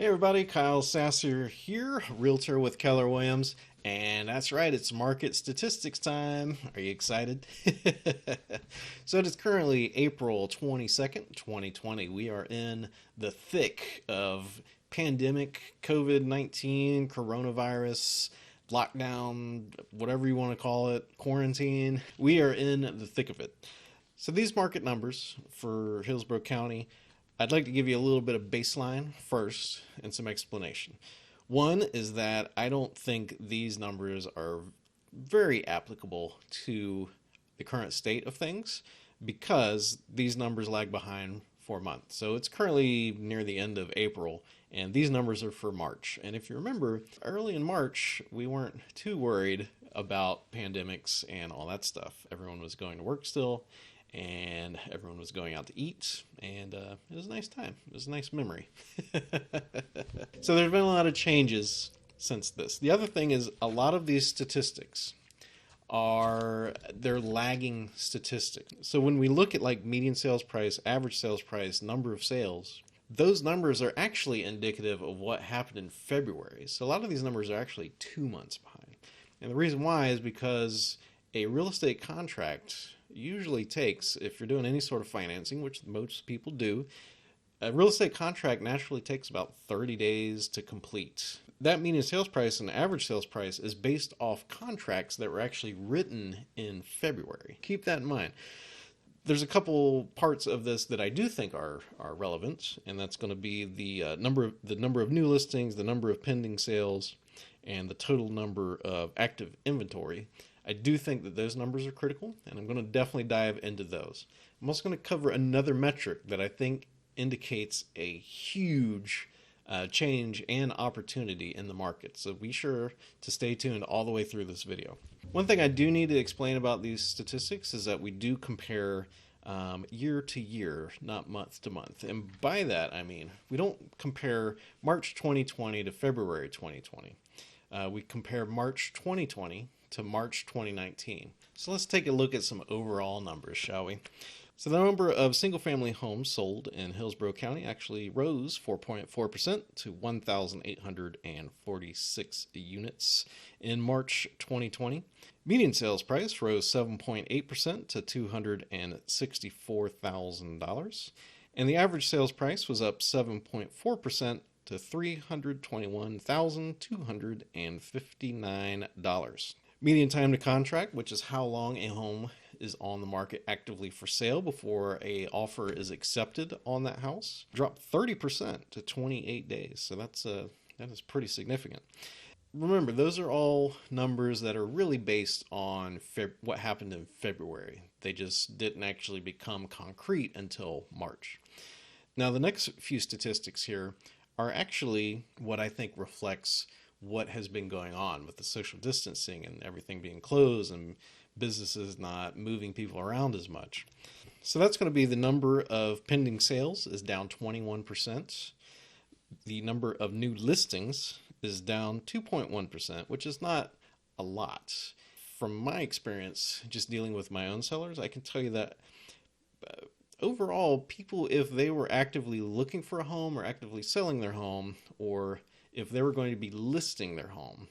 Hey everybody, Kyle Sasser here, realtor with Keller Williams, and that's right, it's market statistics time. Are you excited? So it is currently April 22nd, 2020. We are in the thick of pandemic, COVID-19, coronavirus, lockdown, whatever you want to call it, quarantine. We are in the thick of it. So these market numbers for Hillsborough County, I'd like to give you a little bit of baseline first and some explanation. One is that I don't think these numbers are very applicable to the current state of things because these numbers lag behind for a month. So it's currently near the end of April, and these numbers are for March. And if you remember, early in March, we weren't too worried about pandemics and all that stuff. Everyone was going to work still, and everyone was going out to eat, and it was a nice time. It was a nice memory. So there's been a lot of changes since this. The other thing is a lot of these statistics they're lagging statistics. So when we look at like median sales price, average sales price, number of sales, those numbers are actually indicative of what happened in February. So a lot of these numbers are actually 2 months behind. And the reason why is because a real estate contract usually takes, if you're doing any sort of financing, which most people do, a real estate contract naturally takes about 30 days to complete. That median sales price and average sales price is based off contracts that were actually written in February. Keep that in mind. There's a couple parts of this that I do think are relevant, and that's going to be the number of new listings, the number of pending sales, and the total number of active inventory. I do think that those numbers are critical, and I'm going to definitely dive into those. I'm also going to cover another metric that I think indicates a huge change and opportunity in the market. So be sure to stay tuned all the way through this video. One thing I do need to explain about these statistics is that we do compare year to year, not month to month. And by that, I mean, we don't compare March 2020 to February 2020. We compare March 2020 to March 2019. So let's take a look at some overall numbers, shall we? So the number of single-family homes sold in Hillsborough County actually rose 4.4% to 1,846 units in March 2020. Median sales price rose 7.8% to $264,000. And the average sales price was up 7.4% to $321,259. Median time to contract, which is how long a home is on the market actively for sale before a offer is accepted on that house, dropped 30% to 28 days. So that is pretty significant. Remember, those are all numbers that are really based on what happened in February. They just didn't actually become concrete until March. Now, the next few statistics here are actually what I think reflects what has been going on with the social distancing and everything being closed and businesses not moving people around as much. So that's going to be the number of pending sales is down 21%. The number of new listings is down 2.1%, which is not a lot. From my experience, just dealing with my own sellers, I can tell you that overall, people, if they were actively looking for a home or actively selling their home, or if they were going to be listing their home,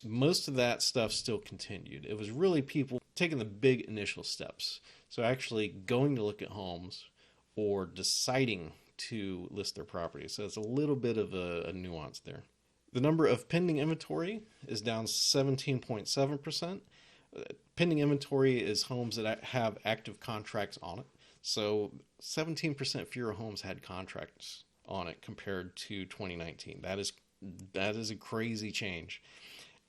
most of that stuff still continued. It was really people taking the big initial steps. So actually going to look at homes or deciding to list their property. So it's a little bit of a nuance there. The number of pending inventory is down 17.7%. Pending inventory is homes that have active contracts on it. So 17% fewer homes had contracts on it compared to 2019. That is a crazy change.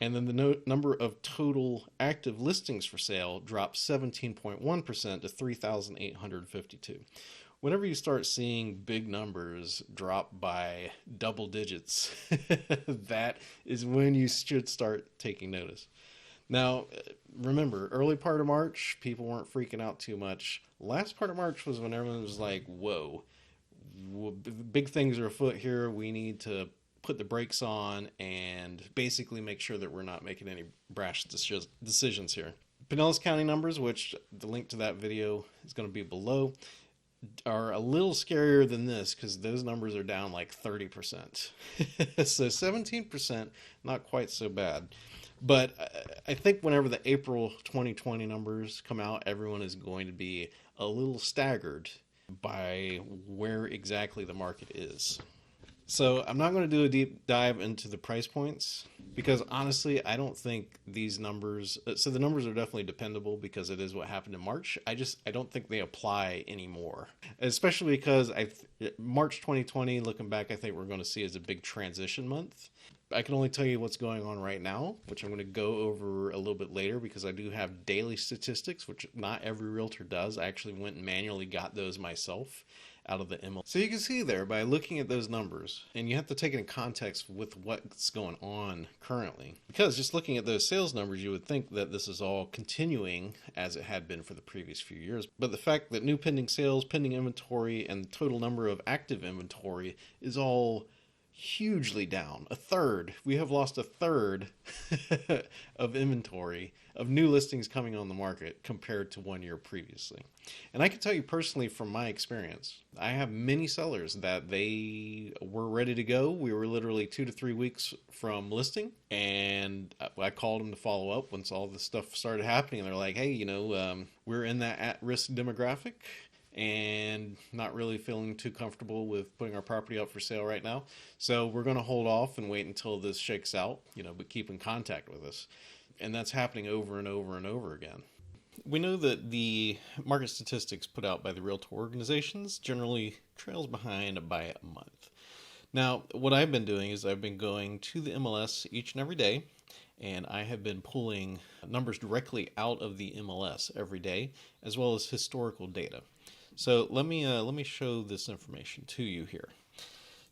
And then the number of total active listings for sale dropped 17.1% to 3,852. Whenever you start seeing big numbers drop by double digits, that is when you should start taking notice. Now, remember, early part of March, people weren't freaking out too much. Last part of March was when everyone was like, whoa, big things are afoot here. We need to put the brakes on and basically make sure that we're not making any brash decisions here. Pinellas County numbers, which the link to that video is going to be below. are a little scarier than this because those numbers are down like 30%. So 17%, not quite so bad. But I think whenever the April 2020 numbers come out, everyone is going to be a little staggered by where exactly the market is. So I'm not going to do a deep dive into the price points because honestly, I don't think these numbers. So the numbers are definitely dependable because it is what happened in March. I don't think they apply anymore, especially because March 2020. Looking back, I think we're going to see as a big transition month. I can only tell you what's going on right now, which I'm going to go over a little bit later because I do have daily statistics, which not every realtor does. I actually went and manually got those myself out of the MLS. So you can see there by looking at those numbers, and you have to take it in context with what's going on currently. Because just looking at those sales numbers, you would think that this is all continuing as it had been for the previous few years. But the fact that new pending sales, pending inventory, and the total number of active inventory is all hugely down. A third. We have lost a third of inventory of new listings coming on the market compared to 1 year previously. And I can tell you personally from my experience, I have many sellers that they were ready to go. We were literally 2 to 3 weeks from listing, and I called them to follow up once all this stuff started happening. And they're like, hey, we're in that at-risk demographic and not really feeling too comfortable with putting our property up for sale right now. So we're going to hold off and wait until this shakes out, but keep in contact with us. And that's happening over and over and over again. We know that the market statistics put out by the realtor organizations generally trails behind by a month. Now, what I've been doing is I've been going to the MLS each and every day, and I have been pulling numbers directly out of the MLS every day, as well as historical data. So let me show this information to you here.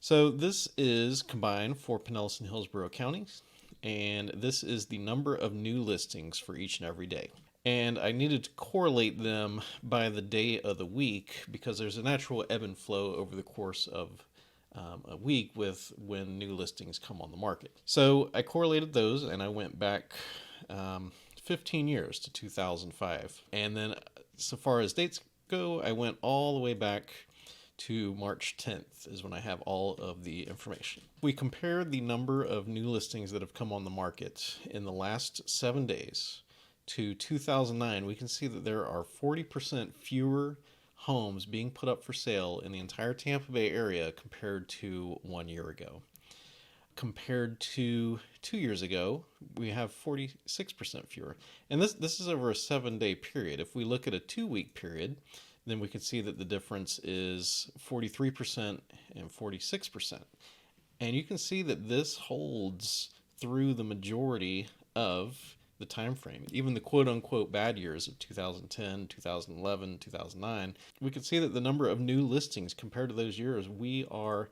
So this is combined for Pinellas and Hillsborough counties, and this is the number of new listings for each and every day. And I needed to correlate them by the day of the week because there's a natural ebb and flow over the course of a week with when new listings come on the market. So I correlated those and I went back 15 years to 2005. And then so far as dates go, I went all the way back to March 10th is when I have all of the information. We compared the number of new listings that have come on the market in the last 7 days to 2009. We can see that there are 40% fewer homes being put up for sale in the entire Tampa Bay area compared to 1 year ago. Compared to 2 years ago, we have 46% fewer. And this is over a 7-day period. If we look at a 2-week period, then we can see that the difference is 43% and 46%. And you can see that this holds through the majority of the time frame. Even the quote-unquote bad years of 2010, 2011, 2009, we can see that the number of new listings compared to those years, we are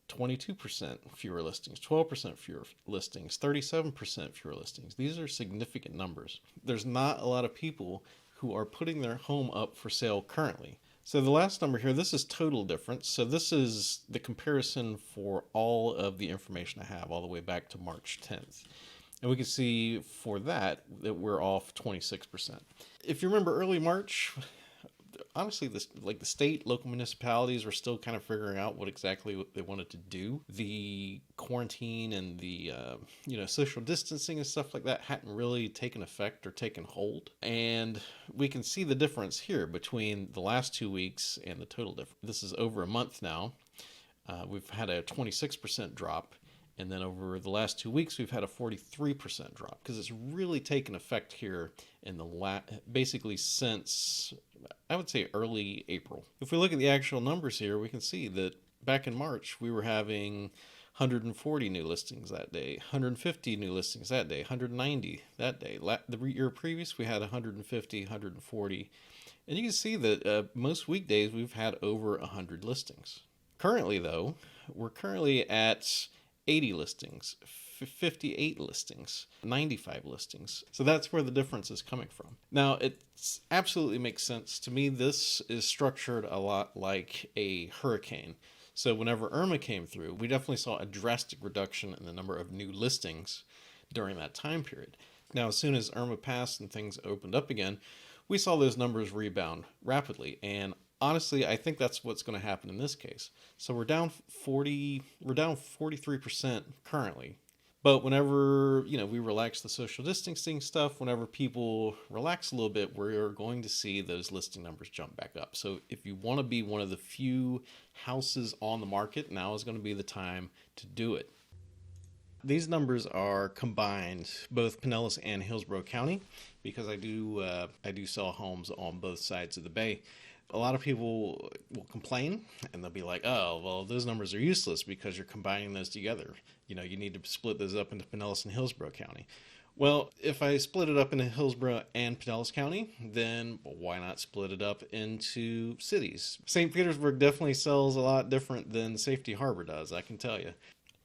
22% fewer listings, 12% fewer listings, 37% fewer listings. These are significant numbers. There's not a lot of people who are putting their home up for sale currently. So the last number here, this is total difference. So this is the comparison for all of the information I have all the way back to March 10th. And we can see for that we're off 26%. If you remember early March, honestly, the state, local municipalities were still kind of figuring out what exactly they wanted to do. The quarantine and the social distancing and stuff like that hadn't really taken effect or taken hold. And we can see the difference here between the last 2 weeks and the total difference. This is over a month now. We've had a 26% drop. And then over the last 2 weeks, we've had a 43% drop because it's really taken effect here in basically since, I would say, early April. If we look at the actual numbers here, we can see that back in March, we were having 140 new listings that day, 150 new listings that day, 190 that day. The year previous, we had 150, 140. And you can see that most weekdays, we've had over 100 listings. Currently, though, we're currently at 80 listings, 58 listings, 95 listings. So that's where the difference is coming from. Now, it absolutely makes sense. To me, this is structured a lot like a hurricane. So whenever Irma came through, we definitely saw a drastic reduction in the number of new listings during that time period. Now, as soon as Irma passed and things opened up again, we saw those numbers rebound rapidly. And Honestly, I think that's what's going to happen in this case. So we're down 43% currently. But whenever, we relax the social distancing stuff, whenever people relax a little bit, we're going to see those listing numbers jump back up. So if you want to be one of the few houses on the market, now is going to be the time to do it. These numbers are combined, both Pinellas and Hillsborough County, because I do sell homes on both sides of the bay. A lot of people will complain and they'll be like, oh, well, those numbers are useless because you're combining those together. You need to split those up into Pinellas and Hillsborough County. Well, if I split it up into Hillsborough and Pinellas County, then why not split it up into cities? St. Petersburg definitely sells a lot different than Safety Harbor does, I can tell you.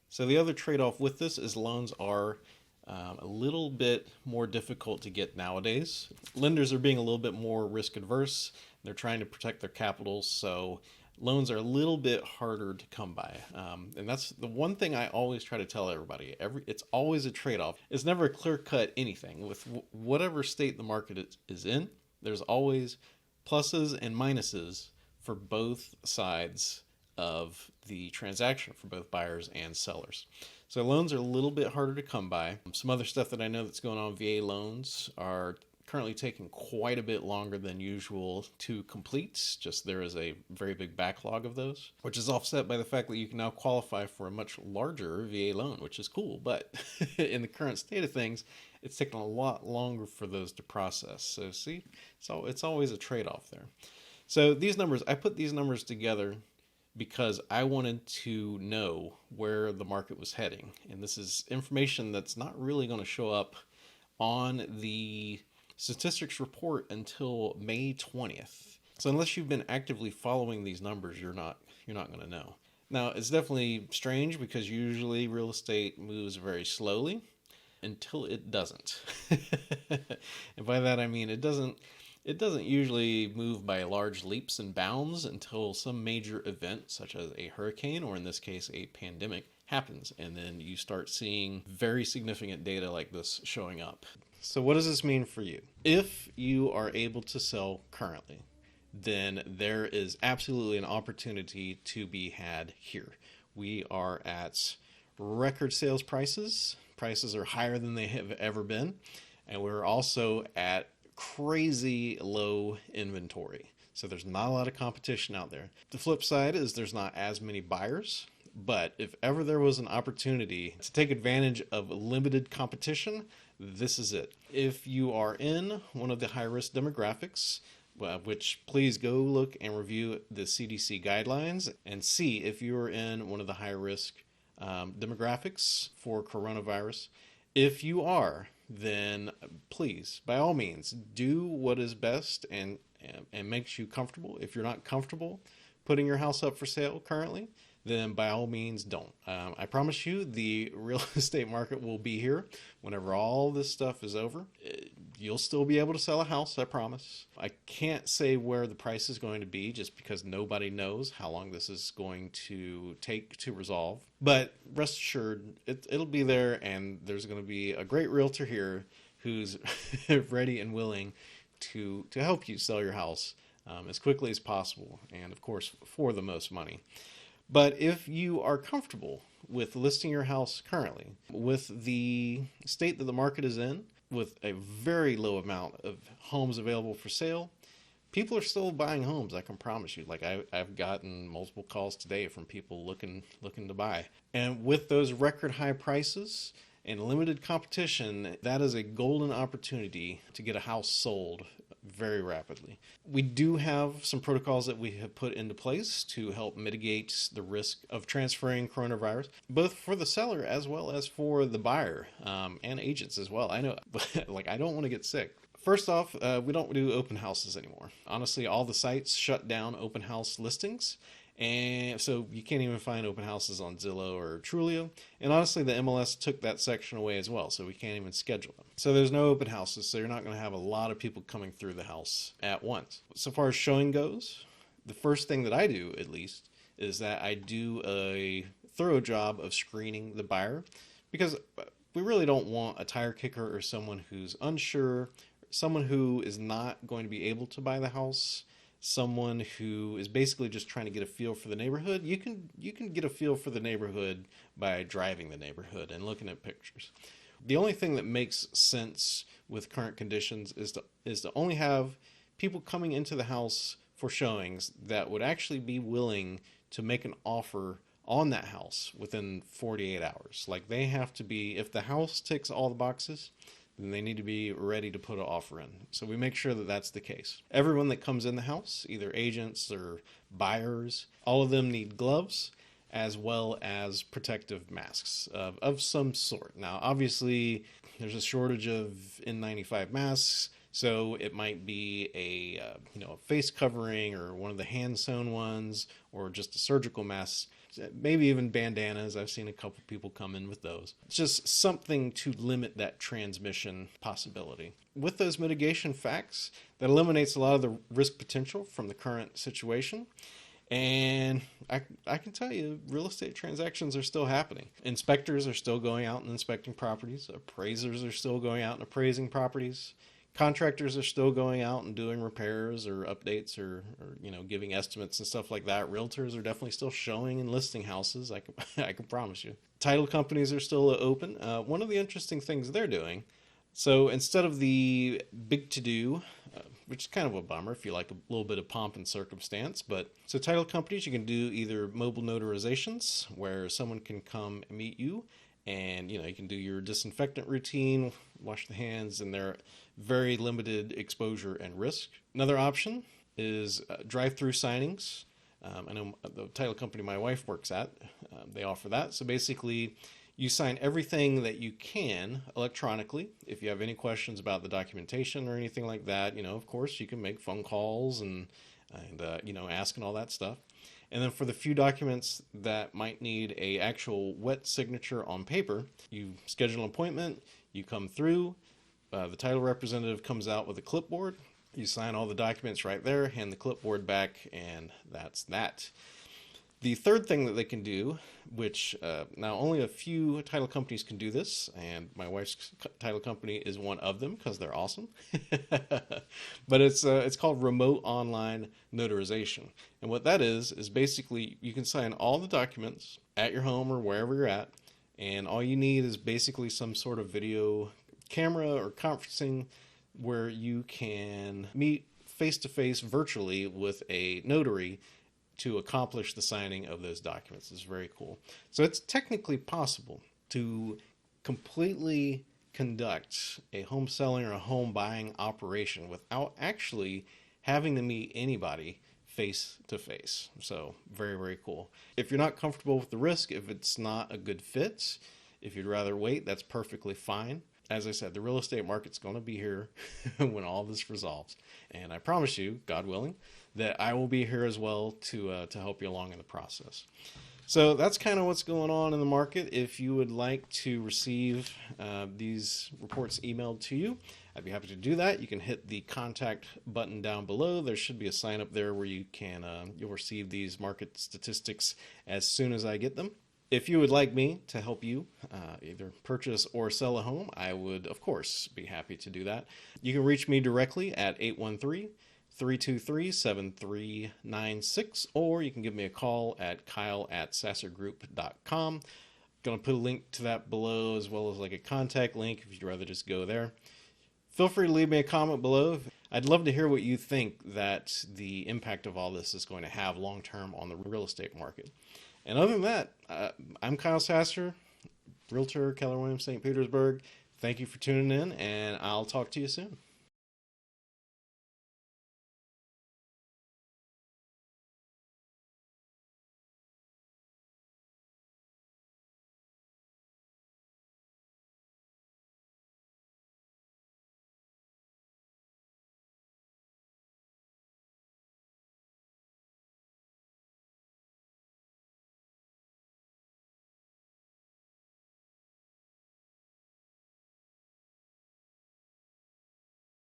So the other trade-off with this is loans are a little bit more difficult to get nowadays. Lenders are being a little bit more risk adverse. They're trying to protect their capital, so loans are a little bit harder to come by. And that's the one thing I always try to tell everybody. It's always a trade-off. It's never a clear-cut anything. With whatever state the market is in, there's always pluses and minuses for both sides of the transaction, for both buyers and sellers. So loans are a little bit harder to come by. Some other stuff that I know that's going on, VA loans are currently taking quite a bit longer than usual to complete. Just there is a very big backlog of those, which is offset by the fact that you can now qualify for a much larger VA loan, which is cool. But in the current state of things, it's taking a lot longer for those to process. So see, it's always a trade-off there. So these numbers, I put these numbers together because I wanted to know where the market was heading. And this is information that's not really going to show up on the statistics report until May 20th. So unless you've been actively following these numbers, you're not going to know. Now, it's definitely strange because usually real estate moves very slowly until it doesn't. And by that I mean it doesn't usually move by large leaps and bounds until some major event, such as a hurricane, or in this case, a pandemic, happens. And then you start seeing very significant data like this showing up. So what does this mean for you? If you are able to sell currently, then there is absolutely an opportunity to be had here. We are at record sales prices. Prices are higher than they have ever been. And we're also at crazy low inventory. So there's not a lot of competition out there. The flip side is there's not as many buyers, but if ever there was an opportunity to take advantage of limited competition, this is it. If you are in one of the high-risk demographics, which please go look and review the CDC guidelines and see if you are in one of the high-risk demographics for coronavirus. If you are, then please, by all means, do what is best and makes you comfortable. If you're not comfortable putting your house up for sale currently, then by all means don't. I promise you the real estate market will be here whenever all this stuff is over. You'll still be able to sell a house, I promise. I can't say where the price is going to be just because nobody knows how long this is going to take to resolve. But rest assured, it'll be there, and there's going to be a great realtor here who's ready and willing to help you sell your house as quickly as possible, and of course for the most money. But if you are comfortable with listing your house currently, with the state that the market is in, with a very low amount of homes available for sale, people are still buying homes, I can promise you. Like I've gotten multiple calls today from people looking to buy. And with those record high prices and limited competition, that is a golden opportunity to get a house sold very rapidly. We do have some protocols that we have put into place to help mitigate the risk of transferring coronavirus, both for the seller as well as for the buyer and agents as well. I know, like, I don't want to get sick. First off, we don't do open houses anymore. Honestly, all the sites shut down open house listings. And so you can't even find open houses on Zillow or Trulia. And honestly, the MLS took that section away as well, so we can't even schedule them. So there's no open houses, so you're not going to have a lot of people coming through the house at once. So far as showing goes, the first thing that I do, at least, is that I do a thorough job of screening the buyer, because we really don't want a tire kicker or someone who's unsure, someone who is not going to be able to buy the house, someone who is basically just trying to get a feel for the neighborhood, you can get a feel for the neighborhood by driving the neighborhood and looking at pictures. The only thing that makes sense with current conditions is to only have people coming into the house for showings that would actually be willing to make an offer on that house within 48 hours. Like, they have to be, if the house ticks all the boxes, then they need to be ready to put an offer in. So we make sure that that's the case. Everyone that comes in the house, either agents or buyers, all of them need gloves as well as protective masks of some sort. Now, obviously, there's a shortage of N95 masks, so it might be a face covering or one of the hand-sewn ones, or just a surgical mask. Maybe even bandanas. I've seen a couple people come in with those. It's just something to limit that transmission possibility. With those mitigation facts, that eliminates a lot of the risk potential from the current situation. And I can tell you, real estate transactions are still happening. Inspectors are still going out and inspecting properties. Appraisers are still going out and appraising properties. Contractors are still going out and doing repairs or updates or giving estimates and stuff like that. Realtors are definitely still showing and listing houses. I can promise you. Title companies are still open. One of the interesting things they're doing, so instead of the big to-do, which is kind of a bummer if you like a little bit of pomp and circumstance, but so title companies, you can do either mobile notarizations where someone can come meet you and you can do your disinfectant routine, wash the hands, and they're very limited exposure and risk. Another option is drive-through signings. I know the title company my wife works at, they offer that. So basically, you sign everything that you can electronically. If you have any questions about the documentation or anything like that, of course, you can make phone calls and ask and all that stuff. And then for the few documents that might need a actual wet signature on paper, you schedule an appointment, you come through, the title representative comes out with a clipboard, you sign all the documents right there, hand the clipboard back, and that's that. The third thing that they can do, which now only a few title companies can do this, and my wife's title company is one of them because they're awesome. But it's called remote online notarization. And what that is basically you can sign all the documents at your home or wherever you're at, and all you need is basically some sort of video camera or conferencing where you can meet face-to-face virtually with a notary to accomplish the signing of those documents. It's very cool. So it's technically possible to completely conduct a home selling or a home buying operation without actually having to meet anybody face to face. So very, very cool. If you're not comfortable with the risk, if it's not a good fit, if you'd rather wait, that's perfectly fine. As I said, the real estate market's going to be here when all this resolves. And I promise you, God willing, that I will be here as well to help you along in the process. So that's kind of what's going on in the market. If you would like to receive these reports emailed to you, I'd be happy to do that. You can hit the contact button down below. There should be a sign up there where you can you'll receive these market statistics as soon as I get them. If you would like me to help you either purchase or sell a home, I would, of course, be happy to do that. You can reach me directly at 813-323-7396, or you can give me a call at kyle@sassergroup.com. Going to put a link to that below, as well as like a contact link if you'd rather just go there. Feel free to leave me a comment below. I'd love to hear what you think that the impact of all this is going to have long-term on the real estate market. And other than that, I'm Kyle Sasser, Realtor, Keller Williams, St. Petersburg. Thank you for tuning in, and I'll talk to you soon.